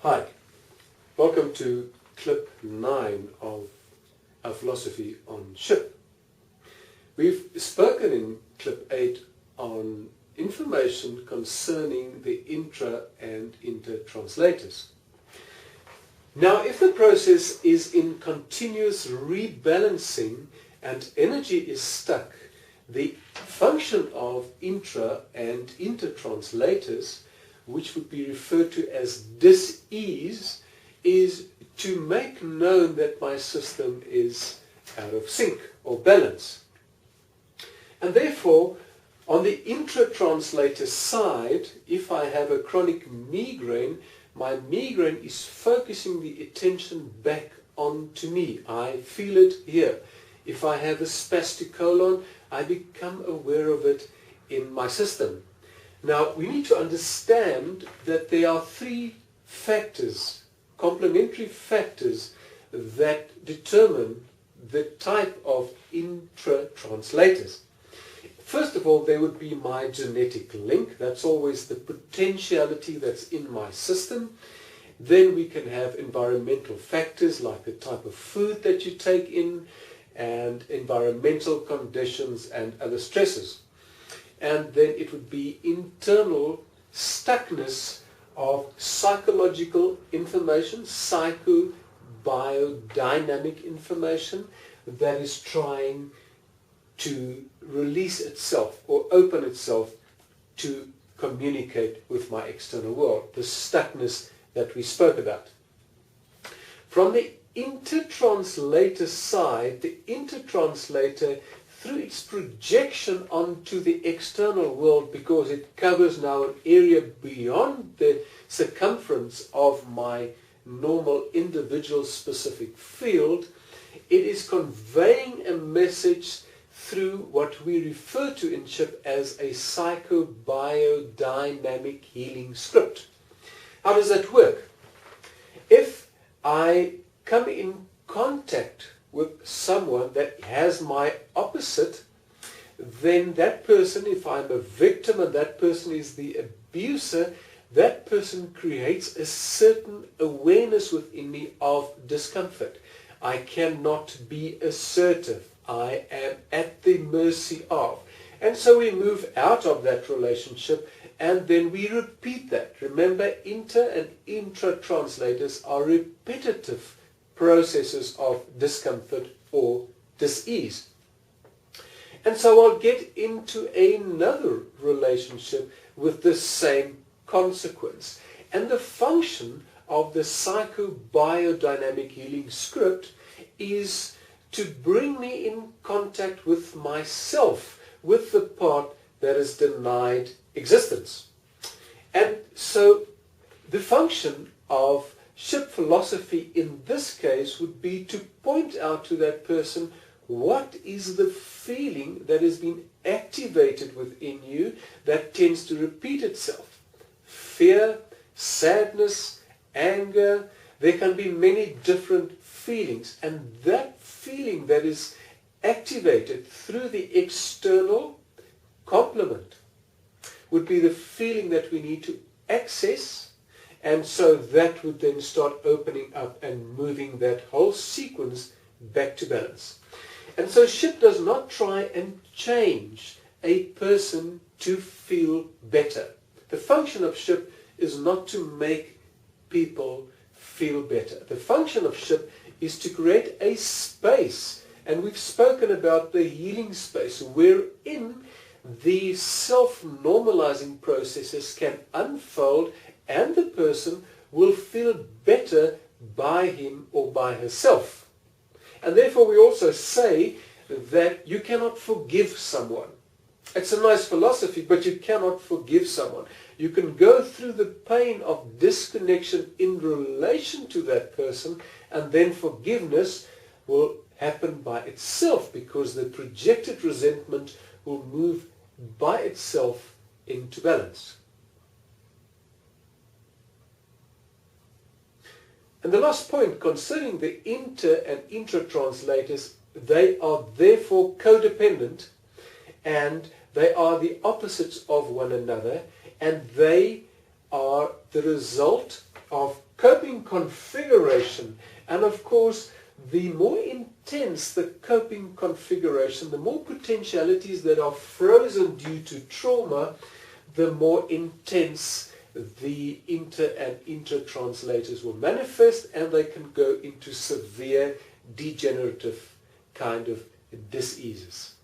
Hi, welcome to clip 9 of our philosophy on SHIP. We've spoken in clip 8 on information concerning the intra and inter translators. Now, if the process is in continuous rebalancing and energy is stuck, the function of intra and inter translators, which would be referred to as dis-ease, is to make known that my system is out of sync or balance. And therefore, on the intra-translator side, if I have a chronic migraine, my migraine is focusing the attention back onto me. I feel it here. If I have a spastic colon, I become aware of it in my system. Now, we need to understand that there are three factors, complementary factors, that determine the type of intra-translators. First of all, there would be my genetic link. That's always the potentiality that's in my system. Then we can have environmental factors like the type of food that you take in and environmental conditions and other stresses. And then it would be internal stuckness of psychological information, psychobiodynamic information that is trying to release itself or open itself to communicate with my external world, the stuckness that we spoke about. From the intertranslator side, the intertranslator, through its projection onto the external world, because it covers now an area beyond the circumference of my normal individual specific field, it is conveying a message through what we refer to in SHIP as a psychobiodynamic healing script. How does that work? If I come in contact with someone that has my opposite, then that person, if I'm a victim and that person is the abuser, that person creates a certain awareness within me of discomfort. I cannot be assertive. I am at the mercy of. And so we move out of that relationship and then we repeat that. Remember, inter and intra-translators are repetitive processes of discomfort or dis-ease. And so I'll get into another relationship with the same consequence. And the function of the psychobiodynamic healing script is to bring me in contact with myself, with the part that is denied existence. And so the function of SHIP philosophy in this case would be to point out to that person what is the feeling that has been activated within you that tends to repeat itself. Fear, sadness, anger, there can be many different feelings, and that feeling that is activated through the external complement would be the feeling that we need to access, and so that would then start opening up and moving that whole sequence back to balance. And so SHIP does not try and change a person to feel better. The function of SHIP is not to make people feel better. The function of SHIP is to create a space, and we've spoken about the healing space, wherein the self-normalizing processes can unfold and the person will feel better by him or by herself. And therefore we also say that you cannot forgive someone. It's a nice philosophy, but you cannot forgive someone. You can go through the pain of disconnection in relation to that person, and then forgiveness will happen by itself because the projected resentment will move by itself into balance. And the last point concerning the inter and intra-translators, they are therefore codependent and they are the opposites of one another, and they are the result of coping configuration. And of course, the more intense the coping configuration, the more potentialities that are frozen due to trauma, the more intense the inter and intratranslators will manifest, and they can go into severe degenerative kind of diseases.